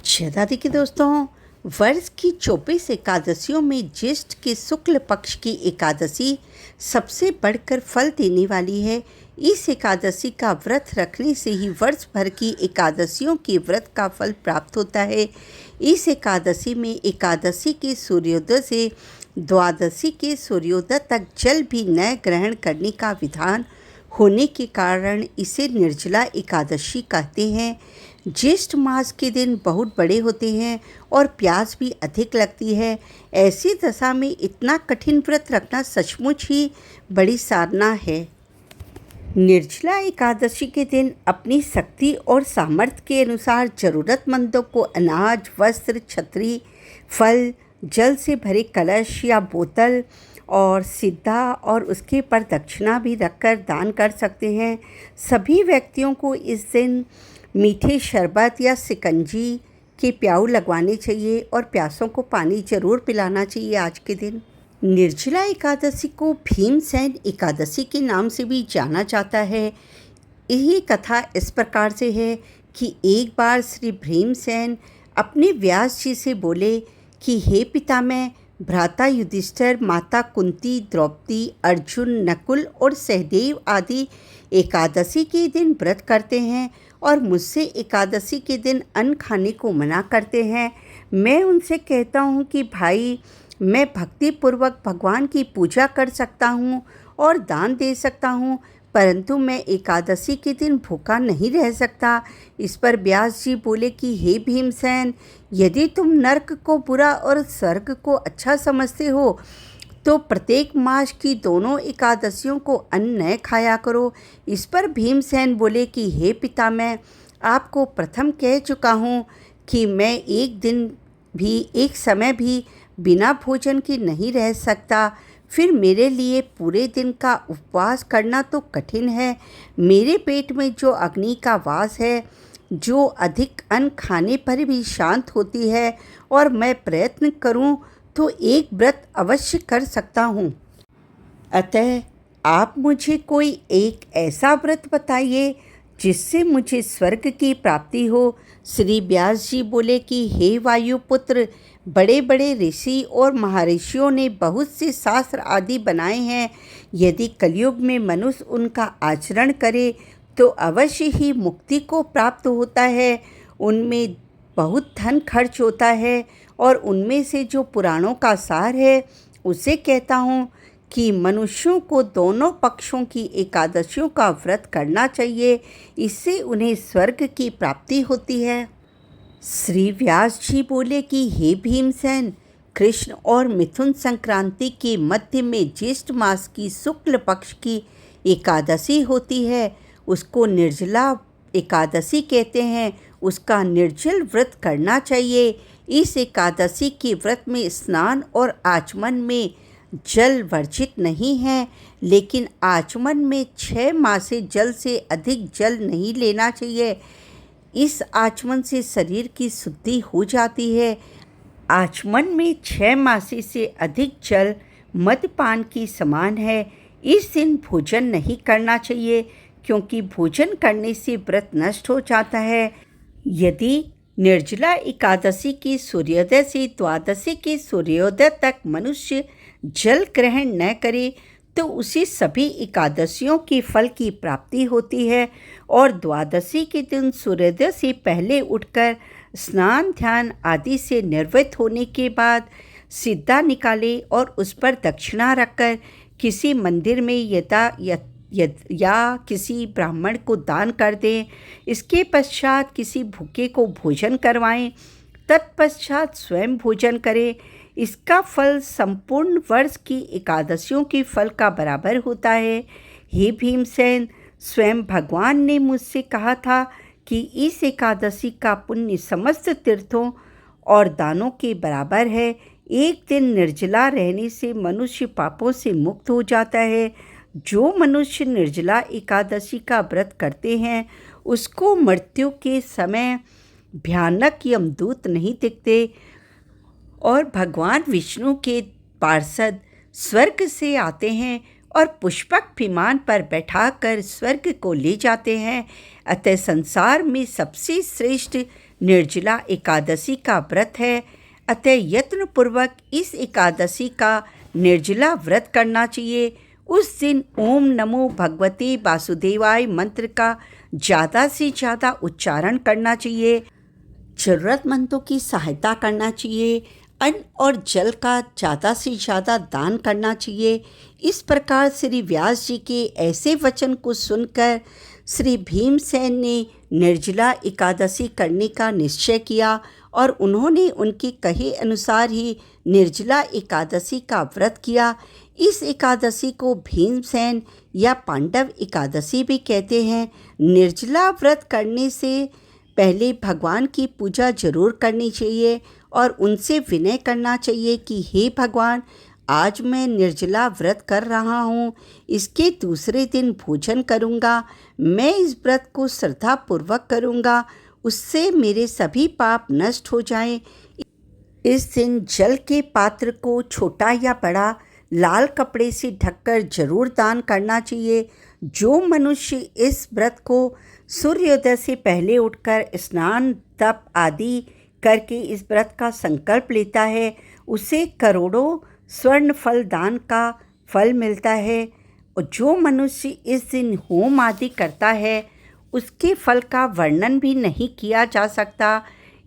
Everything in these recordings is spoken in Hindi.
श्रद्धा देखिए दोस्तों, वर्ष की 24 एकादशियों में ज्येष्ठ के शुक्ल पक्ष की एकादशी सबसे बढ़कर फल देने वाली है। इस एकादशी का व्रत रखने से ही वर्ष भर की एकादशियों के व्रत का फल प्राप्त होता है। इस एकादशी में एकादशी के सूर्योदय से द्वादशी के सूर्योदय तक जल भी न ग्रहण करने का विधान होने के कारण इसे निर्जला एकादशी कहते हैं। ज्येष्ठ मास के दिन बहुत बड़े होते हैं और प्यास भी अधिक लगती है। ऐसी दशा में इतना कठिन व्रत रखना सचमुच ही बड़ी साधना है। निर्जला एकादशी के दिन अपनी शक्ति और सामर्थ्य के अनुसार ज़रूरतमंदों को अनाज, वस्त्र, छतरी, फल, जल से भरे कलश या बोतल और सिद्धा और उसके पर दक्षिणा भी रखकर दान कर सकते हैं। सभी व्यक्तियों को इस दिन मीठे शरबत या शिकंजी के प्याऊ लगवाने चाहिए और प्यासों को पानी जरूर पिलाना चाहिए। आज के दिन निर्जला एकादशी को भीमसेन एकादशी के नाम से भी जाना जाता है। यही कथा इस प्रकार से है कि एक बार श्री भीमसेन अपने व्यास जी से बोले कि हे पितामह, भ्राता युधिष्ठिर, माता कुंती, द्रौपदी, अर्जुन, नकुल और सहदेव आदि एकादशी के दिन व्रत करते हैं और मुझसे एकादशी के दिन अन्न खाने को मना करते हैं। मैं उनसे कहता हूँ कि भाई, मैं भक्तिपूर्वक भगवान की पूजा कर सकता हूँ और दान दे सकता हूँ, परंतु मैं एकादशी के दिन भूखा नहीं रह सकता। इस पर व्यास जी बोले कि हे भीमसेन, यदि तुम नरक को बुरा और स्वर्ग को अच्छा समझते हो तो प्रत्येक मास की दोनों एकादशियों को अन्न न खाया करो। इस पर भीमसेन बोले कि हे पितामह, आपको प्रथम कह चुका हूँ कि मैं एक समय भी बिना भोजन के नहीं रह सकता। फिर मेरे लिए पूरे दिन का उपवास करना तो कठिन है। मेरे पेट में जो अग्नि का वास है, जो अधिक अन्न खाने पर भी शांत होती है, और मैं प्रयत्न करूं तो एक व्रत अवश्य कर सकता हूं। अतः आप मुझे कोई एक ऐसा व्रत बताइए जिससे मुझे स्वर्ग की प्राप्ति हो। श्री व्यास जी बोले कि हे वायुपुत्र, बड़े बड़े ऋषि और महर्षियों ने बहुत से शास्त्र आदि बनाए हैं। यदि कलयुग में मनुष्य उनका आचरण करे तो अवश्य ही मुक्ति को प्राप्त होता है। उनमें बहुत धन खर्च होता है और उनमें से जो पुराणों का सार है उसे कहता हूँ कि मनुष्यों को दोनों पक्षों की एकादशियों का व्रत करना चाहिए। इससे उन्हें स्वर्ग की प्राप्ति होती है। श्री व्यास जी बोले कि हे भीमसेन, कृष्ण और मिथुन संक्रांति के मध्य में ज्येष्ठ मास की शुक्ल पक्ष की एकादशी होती है। उसको निर्जला एकादशी कहते हैं। उसका निर्जल व्रत करना चाहिए। इस एकादशी के व्रत में स्नान और आचमन में जल वर्जित नहीं है, लेकिन आचमन में 6 मासे जल से अधिक जल नहीं लेना चाहिए। इस आचमन से शरीर की शुद्धि हो जाती है। आचमन में 6 मासे से अधिक जल मद्यपान के समान है। इस दिन भोजन नहीं करना चाहिए, क्योंकि भोजन करने से व्रत नष्ट हो जाता है। यदि निर्जला एकादशी के सूर्योदय से द्वादशी के सूर्योदय तक मनुष्य जल ग्रहण न करे तो उसे सभी एकादशियों के फल की प्राप्ति होती है। और द्वादशी के दिन सूर्योदय से पहले उठकर स्नान, ध्यान आदि से निर्वृत्त होने के बाद सिद्धा निकाले और उस पर दक्षिणा रखकर किसी मंदिर में या किसी ब्राह्मण को दान कर दें। इसके पश्चात किसी भूखे को भोजन करवाएं। तत्पश्चात स्वयं भोजन करें। इसका फल संपूर्ण वर्ष की एकादशियों के फल का बराबर होता है। हे भीमसेन, स्वयं भगवान ने मुझसे कहा था कि इस एकादशी का पुण्य समस्त तीर्थों और दानों के बराबर है। एक दिन निर्जला रहने से मनुष्य पापों से मुक्त हो जाता है। जो मनुष्य निर्जला एकादशी का व्रत करते हैं उसको मृत्यु के समय भयानक यमदूत नहीं दिखते और भगवान विष्णु के पार्षद स्वर्ग से आते हैं और पुष्पक विमान पर बैठाकर स्वर्ग को ले जाते हैं। अतः संसार में सबसे श्रेष्ठ निर्जला एकादशी का व्रत है, अतः यत्नपूर्वक इस एकादशी का निर्जला व्रत करना चाहिए। उस दिन ओम नमो भगवते वासुदेवाय मंत्र का ज़्यादा से ज़्यादा उच्चारण करना चाहिए। ज़रूरतमंदों की सहायता करना चाहिए। अन्न और जल का ज़्यादा से ज़्यादा दान करना चाहिए। इस प्रकार श्री व्यास जी के ऐसे वचन को सुनकर श्री भीमसेन ने निर्जला एकादशी करने का निश्चय किया और उन्होंने उनके कहे अनुसार ही निर्जला एकादशी का व्रत किया। इस एकादशी को भीमसेन या पांडव एकादशी भी कहते हैं। निर्जला व्रत करने से पहले भगवान की पूजा जरूर करनी चाहिए और उनसे विनय करना चाहिए कि हे भगवान, आज मैं निर्जला व्रत कर रहा हूँ, इसके दूसरे दिन भोजन करूँगा। मैं इस व्रत को श्रद्धापूर्वक करूँगा, उससे मेरे सभी पाप नष्ट हो जाएं। इस दिन जल के पात्र को छोटा या बड़ा लाल कपड़े से ढककर जरूर दान करना चाहिए। जो मनुष्य इस व्रत को सूर्योदय से पहले उठकर स्नान तप आदि करके इस व्रत का संकल्प लेता है, उसे करोड़ों स्वर्ण फल दान का फल मिलता है। और जो मनुष्य इस दिन होम आदि करता है, उसके फल का वर्णन भी नहीं किया जा सकता।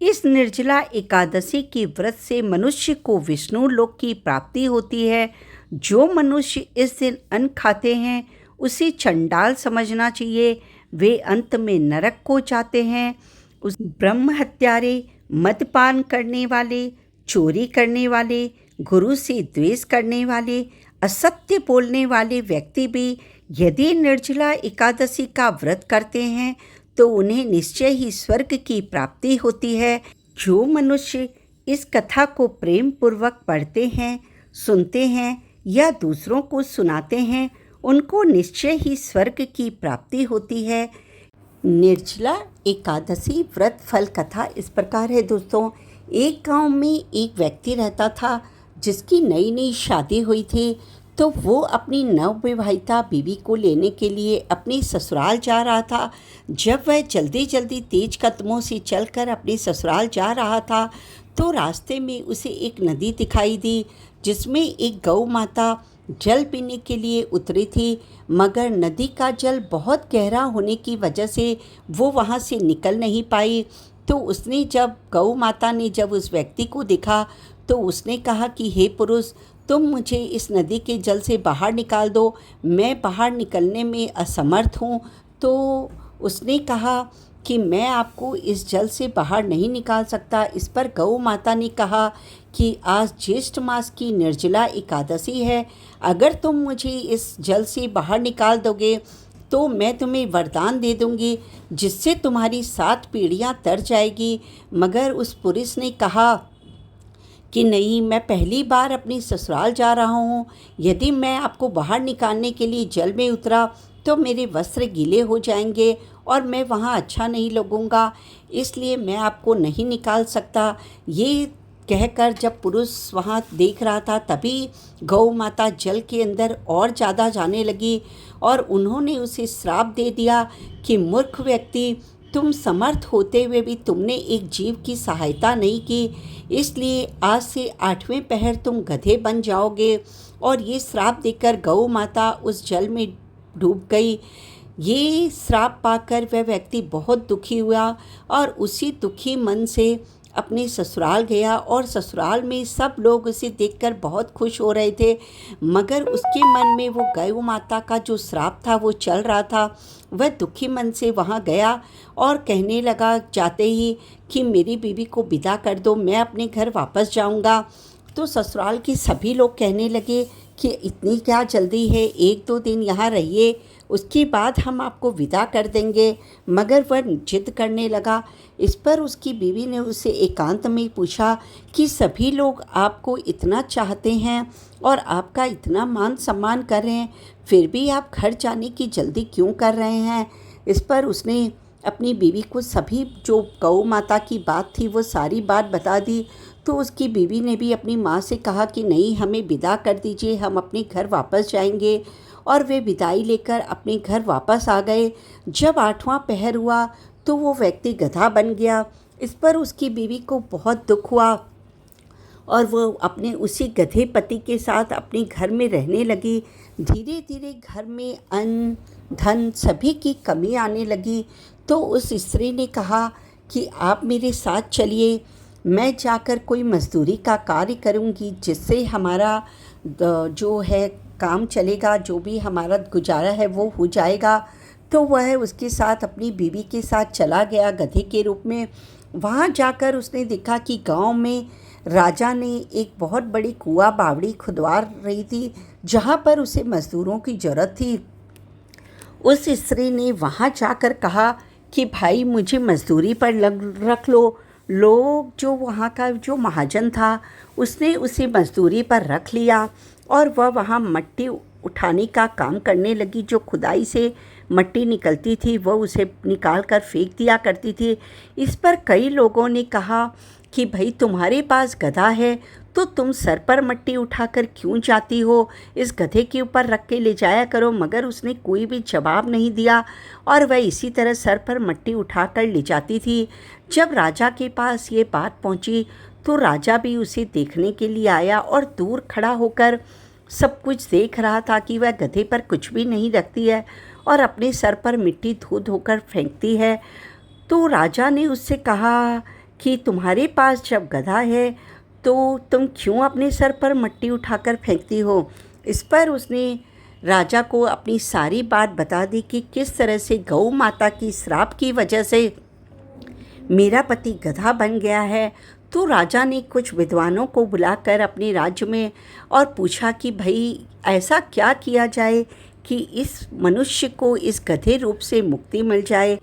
इस निर्जला एकादशी के व्रत से मनुष्य को विष्णु लोक की प्राप्ति होती है। जो मनुष्य इस दिन अन्न खाते हैं, उसे चंडाल समझना चाहिए, वे अंत में नरक को जाते हैं। उस ब्रह्म हत्यारे, मद्यपान करने वाले, चोरी करने वाले, गुरु से द्वेष करने वाले, असत्य बोलने वाले व्यक्ति भी यदि निर्जला एकादशी का व्रत करते हैं तो उन्हें निश्चय ही स्वर्ग की प्राप्ति होती है। जो मनुष्य इस कथा को प्रेम पूर्वक पढ़ते हैं, सुनते हैं या दूसरों को सुनाते हैं, उनको निश्चय ही स्वर्ग की प्राप्ति होती है। निर्जला एकादशी व्रत फल कथा इस प्रकार है दोस्तों। एक गांव में एक व्यक्ति रहता था जिसकी नई नई शादी हुई थी। तो वो अपनी नवविवाहिता बीवी को लेने के लिए अपने ससुराल जा रहा था। जब वह जल्दी जल्दी तेज कदमों से चलकर अपने ससुराल जा रहा था तो रास्ते में उसे एक नदी दिखाई दी, जिसमें एक गौ माता जल पीने के लिए उतरी थी, मगर नदी का जल बहुत गहरा होने की वजह से वो वहाँ से निकल नहीं पाई। तो उसने जब गौ माता ने जब उस व्यक्ति को देखा तो उसने कहा कि हे पुरुष, तुम मुझे इस नदी के जल से बाहर निकाल दो, मैं बाहर निकलने में असमर्थ हूँ। तो उसने कहा कि मैं आपको इस जल से बाहर नहीं निकाल सकता। इस पर गौ माता ने कहा कि आज ज्येष्ठ मास की निर्जला एकादशी है, अगर तुम मुझे इस जल से बाहर निकाल दोगे तो मैं तुम्हें वरदान दे दूंगी जिससे तुम्हारी 7 पीढ़ियाँ तर जाएगी। मगर उस पुरुष ने कहा कि नहीं, मैं पहली बार अपनी ससुराल जा रहा हूँ, यदि मैं आपको बाहर निकालने के लिए जल में उतरा तो मेरे वस्त्र गीले हो जाएंगे और मैं वहाँ अच्छा नहीं लगूँगा, इसलिए मैं आपको नहीं निकाल सकता। ये कहकर जब पुरुष वहाँ देख रहा था तभी गौ माता जल के अंदर और ज़्यादा जाने लगी और उन्होंने उसे श्राप दे दिया कि मूर्ख व्यक्ति, तुम समर्थ होते हुए भी तुमने एक जीव की सहायता नहीं की, इसलिए आज से 8वें पहर तुम गधे बन जाओगे। और ये श्राप देकर गौ माता उस जल में डूब गई। ये श्राप पाकर वह व्यक्ति बहुत दुखी हुआ और उसी दुखी मन से अपने ससुराल गया और ससुराल में सब लोग उसे देखकर बहुत खुश हो रहे थे, मगर उसके मन में वो गौ माता का जो श्राप था वो चल रहा था। वह दुखी मन से वहाँ गया और कहने लगा जाते ही कि मेरी बीवी को विदा कर दो, मैं अपने घर वापस जाऊँगा। तो ससुराल के सभी लोग कहने लगे कि इतनी क्या जल्दी है, 1-2 दिन यहाँ रहिए, उसके बाद हम आपको विदा कर देंगे। मगर वह जिद करने लगा। इस पर उसकी बीवी ने उसे एकांत में पूछा कि सभी लोग आपको इतना चाहते हैं और आपका इतना मान सम्मान कर रहे हैं, फिर भी आप घर जाने की जल्दी क्यों कर रहे हैं। इस पर उसने अपनी बीवी को सभी जो गौ माता की बात थी वो सारी बात बता दी। तो उसकी बीवी ने भी अपनी माँ से कहा कि नहीं, हमें विदा कर दीजिए, हम अपने घर वापस जाएंगे। और वे विदाई लेकर अपने घर वापस आ गए। जब 8वां पहर हुआ तो वो व्यक्ति गधा बन गया इस पर उसकी बीवी को बहुत दुख हुआ और वो अपने उसी गधे पति के साथ अपने घर में रहने लगी। धीरे धीरे घर में अन्न धन सभी की कमी आने लगी। तो उस स्त्री ने कहा कि आप मेरे साथ चलिए, मैं जाकर कोई मज़दूरी का कार्य करूंगी जिससे हमारा जो है काम चलेगा, जो भी हमारा गुजारा है वो हो जाएगा। तो वह उसके साथ अपनी बीवी के साथ चला गया गधे के रूप में। वहाँ जाकर उसने देखा कि गांव में राजा ने एक बहुत बड़ी कुआं बावड़ी खुदवा रही थी जहाँ पर उसे मज़दूरों की ज़रूरत थी। उस स्त्री ने वहाँ जाकर कहा कि भाई मुझे मज़दूरी पर रख लो। लोग जो वहाँ का जो महाजन था उसने उसे मज़दूरी पर रख लिया और वह वहाँ मट्टी उठाने का काम करने लगी। जो खुदाई से मट्टी निकलती थी वह उसे निकाल कर फेंक दिया करती थी। इस पर कई लोगों ने कहा कि भाई तुम्हारे पास गधा है तो तुम सर पर मट्टी उठाकर क्यों जाती हो, इस गधे के ऊपर रख के ले जाया करो। मगर उसने कोई भी जवाब नहीं दिया और वह इसी तरह सर पर मट्टी उठाकर ले जाती थी। जब राजा के पास ये बात पहुंची तो राजा भी उसे देखने के लिए आया और दूर खड़ा होकर सब कुछ देख रहा था कि वह गधे पर कुछ भी नहीं रखती है और अपने सर पर मिट्टी धो धोकर फेंकती है। तो राजा ने उससे कहा कि तुम्हारे पास जब गधा है तो तुम क्यों अपने सर पर मिट्टी उठाकर फेंकती हो। इस पर उसने राजा को अपनी सारी बात बता दी कि किस तरह से गौ माता की श्राप की वजह से मेरा पति गधा बन गया है। तो राजा ने कुछ विद्वानों को बुलाकर अपने राज्य में और पूछा कि भाई ऐसा क्या किया जाए कि इस मनुष्य को इस गधे रूप से मुक्ति मिल जाए।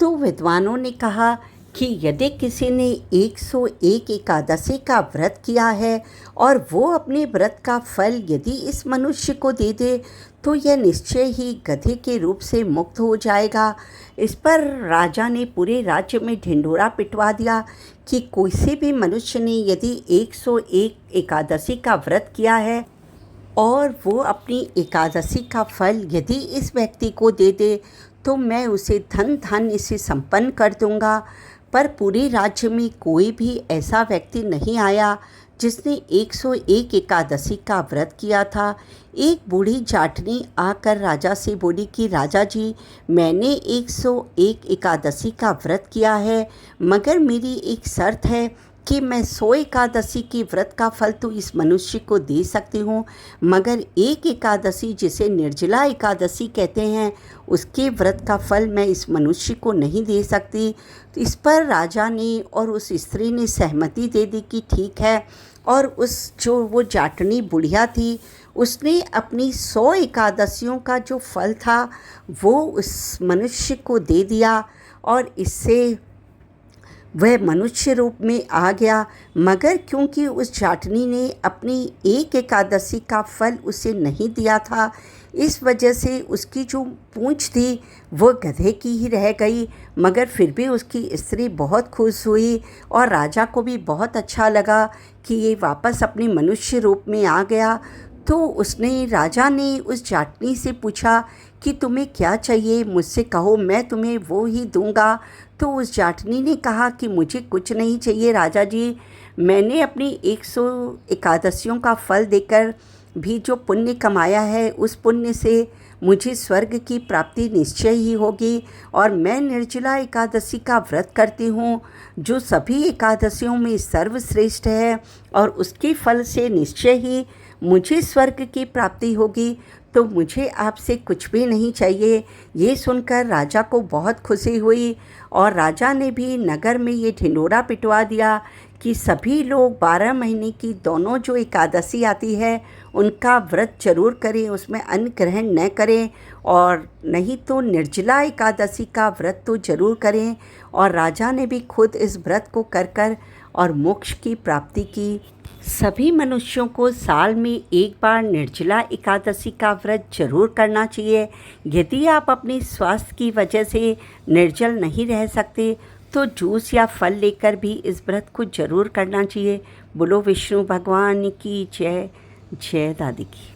तो विद्वानों ने कहा कि यदि किसी ने 101 एकादशी का व्रत किया है और वो अपने व्रत का फल यदि इस मनुष्य को दे दे तो यह निश्चय ही गधे के रूप से मुक्त हो जाएगा। इस पर राजा ने पूरे राज्य में ढिंढोरा पिटवा दिया कि कोई भी मनुष्य ने यदि 101 एकादशी का व्रत किया है और वो अपनी एकादशी का फल यदि इस व्यक्ति को दे दे तो मैं उसे धन धान्य से संपन्न कर दूंगा। पर पूरे राज्य में कोई भी ऐसा व्यक्ति नहीं आया जिसने 101 एकादशी का व्रत किया था। एक बूढ़ी जाटनी आकर राजा से बोली कि राजा जी, मैंने 101 एकादशी का व्रत किया है मगर मेरी एक शर्त है कि मैं 100 एकादशी की व्रत का फल तो इस मनुष्य को दे सकती हूँ, मगर एक एकादशी जिसे निर्जला एकादशी कहते हैं उसके व्रत का फल मैं इस मनुष्य को नहीं दे सकती। तो इस पर राजा ने और उस स्त्री ने सहमति दे दी कि ठीक है। और उस जो वो जाटनी बुढ़िया थी उसने अपनी 100 एकादशियों का जो फल था वो उस मनुष्य को दे दिया और इससे वह मनुष्य रूप में आ गया। मगर क्योंकि उस जाटनी ने अपनी एक एकादशी का फल उसे नहीं दिया था इस वजह से उसकी जो पूंछ थी वो गधे की ही रह गई। मगर फिर भी उसकी स्त्री बहुत खुश हुई और राजा को भी बहुत अच्छा लगा कि ये वापस अपने मनुष्य रूप में आ गया। तो उसने राजा ने उस जाटनी से पूछा कि तुम्हें क्या चाहिए, मुझसे कहो मैं तुम्हें वो ही दूंगा। तो उस जाटनी ने कहा कि मुझे कुछ नहीं चाहिए राजा जी, मैंने अपनी 100 एकादशियों का फल देकर भी जो पुण्य कमाया है उस पुण्य से मुझे स्वर्ग की प्राप्ति निश्चय ही होगी। और मैं निर्जला एकादशी का व्रत करती हूँ जो सभी एकादशियों में सर्वश्रेष्ठ है और उसके फल से निश्चय ही मुझे स्वर्ग की प्राप्ति होगी। तो मुझे आपसे कुछ भी नहीं चाहिए। ये सुनकर राजा को बहुत खुशी हुई और राजा ने भी नगर में ये ढिंढोरा पिटवा दिया कि सभी लोग 12 महीने की दोनों जो एकादशी आती है उनका व्रत जरूर करें, उसमें अन्न ग्रहण न करें और नहीं तो निर्जला एकादशी का व्रत तो जरूर करें। और राजा ने भी खुद इस व्रत को कर और मोक्ष की प्राप्ति की। सभी मनुष्यों को साल में एक बार निर्जला एकादशी का व्रत जरूर करना चाहिए। यदि आप अपने स्वास्थ्य की वजह से निर्जल नहीं रह सकते तो जूस या फल लेकर भी इस व्रत को जरूर करना चाहिए। बोलो विष्णु भगवान की जय। जय दादी की।